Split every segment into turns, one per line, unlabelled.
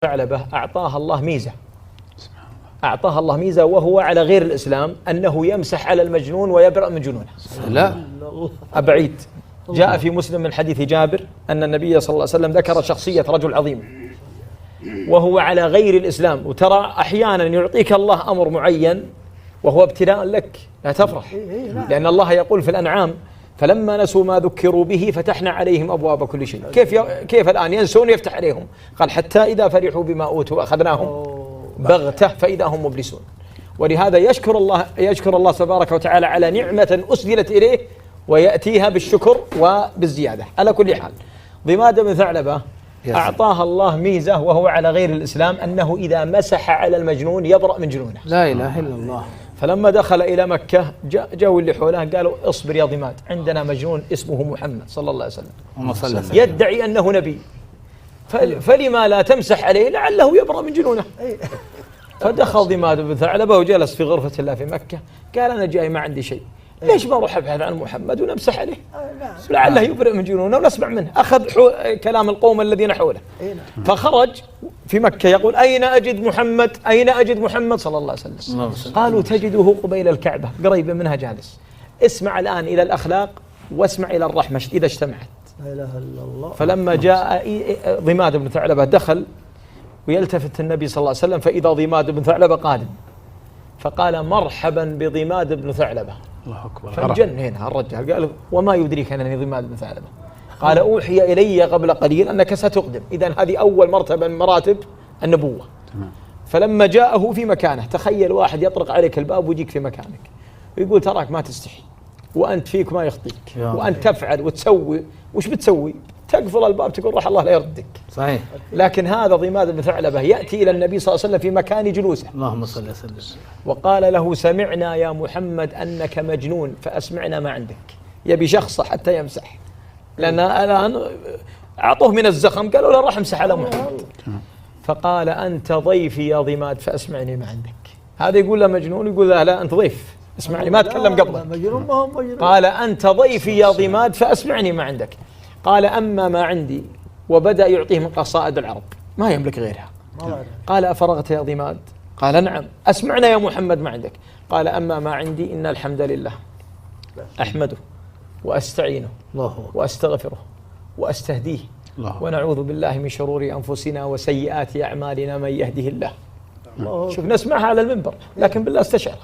ثعلبة أعطاها الله ميزة. أعطاها الله ميزة وهو على غير الإسلام، أنه يمسح على المجنون ويبرأ من جنونه.
لا
أبعيد. جاء في مسلم من حديث جابر أن النبي صلى الله عليه وسلم ذكر شخصية رجل عظيم وهو على غير الإسلام. وترى أحيانا يعطيك الله أمر معين وهو ابتلاء لك، لا تفرح، لأن الله يقول في الأنعام: فلما نسوا ما ذكروا به فتحنا عليهم أبواب كل شيء. كيف الآن ينسون يفتح عليهم؟ قال: حتى إذا فرحوا بما أوتوا أخذناهم بغتة فإذا هم مبلسون. ولهذا يشكر الله تبارك وتعالى على نعمة أسدلت إليه ويأتيها بالشكر وبالزيادة. على كل حال، ضماد بن ثعلبة أعطاها الله ميزة وهو على غير الإسلام، أنه إذا مسح على المجنون يبرأ من جنونه.
لا إله إلا الله.
فلما دخل إلى مكة جاءوا اللي حوله قالوا: اصبر يا ضماد، عندنا مجنون اسمه محمد صلى الله عليه وسلم يدعي أنه نبي، فلما لا تمسح عليه لعله يبرأ من جنونه. فدخل ضماد بن ثعلبة وجلس في غرفة الله في مكة، قال: أنا جاي ما عندي شيء، ليش ما أروح أبحث عن محمد ونمسح عليه لعله يبرئ من جنونه ونسمع منه. أخذ كلام القوم الذين حوله، فخرج في مكة يقول: أين أجد محمد؟ أين أجد محمد صلى الله عليه وسلم؟ قالوا: تجده قبيل الكعبة قريبا منها جالس. اسمع الآن إلى الأخلاق واسمع إلى الرحمة إذا اجتمعت. لا إله إلا الله. فلما جاء ضماد بن ثعلبة دخل ويلتفت النبي صلى الله عليه وسلم فإذا ضماد بن ثعلبة قادم، فقال: مرحبا بضماد بن ثعلبة. الله أكبر. فانجن هنا الرجال، قال: وما يدريك أنني ضماد بن ثعلبة؟ قال: أوحي إلي قبل قليل أنك ستقدم، إذن هذه أول مرتبة من مراتب النبوة. فلما جاءه في مكانه، تخيل واحد يطرق عليك الباب ويجيك في مكانك ويقول: تراك ما تستحي وأنت فيك ما يخطيك وأنت تفعل وتسوي، وش بتسوي؟ تقفل الباب تقول: راح الله لا يردك. صحيح. لكن هذا ضماد بن ثعلبة يأتي إلى النبي صلى الله عليه وسلم في مكان جلوسه، اللهم صل وسلم، وقال له: سمعنا يا محمد أنك مجنون فأسمعنا ما عندك. يبي شخصه حتى يمسح، لأن الآن أعطوه من الزخم، قالوا له: راح امسح على محمد. فقال: أنت ضيفي يا ضماد فأسمعني ما عندك. هذا يقول له مجنون، يقول له: لا أنت ضيف، اسمعني، ما تكلم قبلك. قال: أنت ضيفي يا ضماد فأسمعني ما عندك. قال: أما ما عندي، وبدأ يعطيه من قصائد العرب ما يملك غيرها. قال: أفرغت يا ضماد؟ قال: نعم. أسمعنا يا محمد ما عندك. قال: أما ما عندي إن الحمد لله أحمده وأستعينه وأستغفره وأستهديه ونعوذ بالله من شرور أنفسنا وسيئات أعمالنا، من يهده الله. شوف نسمعها على المنبر، لكن بالله استشعر.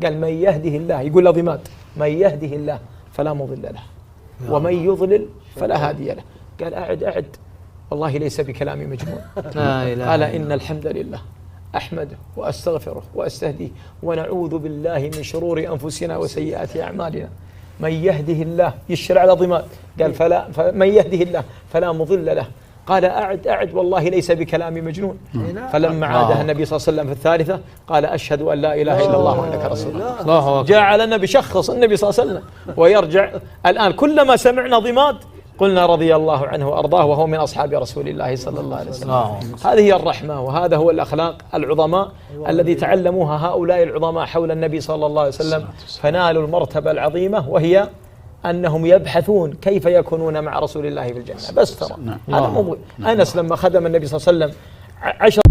قال: من يهده الله، يقول لضماد: من يهده الله فلا مضل له ومن يضلل فلا هادي له. قال: أعد والله ليس بكلامي مجنون. قال: إن الحمد لله أحمده وأستغفره وأستهديه ونعوذ بالله من شرور أنفسنا وسيئات أعمالنا، من يهده الله. يشرع على ضماد، قال: فمن يهده الله فلا مضل له. قال: أعد والله ليس بكلامي مجنون. فلما عادها النبي صلى الله عليه وسلم في الثالثة قال: أشهد أن لا إله إلا الله وأنك رسول الله. جاء على النبي شخص النبي صلى الله عليه وسلم ويرجع. الآن كلما سمعنا ضماد قلنا رضي الله عنه وأرضاه وهو من أصحاب رسول الله صلى الله عليه وسلم. هذه هي الرحمة وهذا هو الأخلاق العظماء الذي تعلموها هؤلاء العظماء حول النبي صلى الله عليه وسلم، فنالوا المرتبة العظيمة وهي أنهم يبحثون كيف يكونون مع رسول الله في الجنة. بس ترى هذا موضوع. أنس لما خدم النبي صلى الله عليه وسلم 10